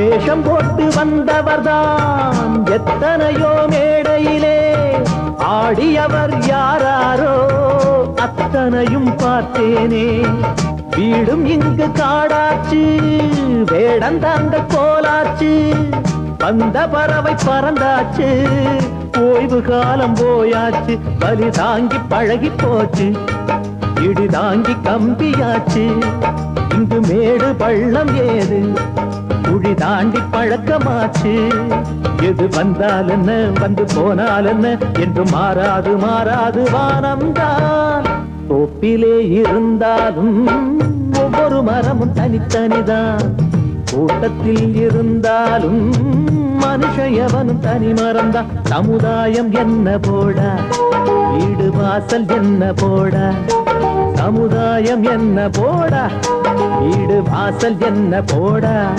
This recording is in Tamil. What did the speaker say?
வேஷம் போட்டு வந்தவர்தான் எத்தனையோ மேடையிலே ஆடியவர் யாராரோ அத்தனையும் பார்த்தேனே. வீடும் இங்கு காடாச்சு, வேடந்தாங்க கோலாச்சு, வந்த பறவை பறந்தாச்சு, ஓய்வு காலம் போயாச்சு. பலி தாங்கி பழகி போச்சு, இடி தாங்கி கம்பியாச்சு. இங்கு மேடு பள்ளம் ஏது, குழி தாண்டி பழக்கமாச்சு. எது வந்தால் என்ன வந்து போனால் என்ன என்று மாறாது மாறாது வானம்தான். தோப்பிலே இருந்தாலும் ஒவ்வொரு மரமும் தனித்தனிதான், கூட்டத்தில் இருந்தாலும் மனுஷன் எவனும் தனி மரம்தான். சமுதாயம் என்ன போடா, வீடு வாசல் என்ன போடா, சமுதாயம் என்ன போடா, வீடு வாசல் என்ன போடா.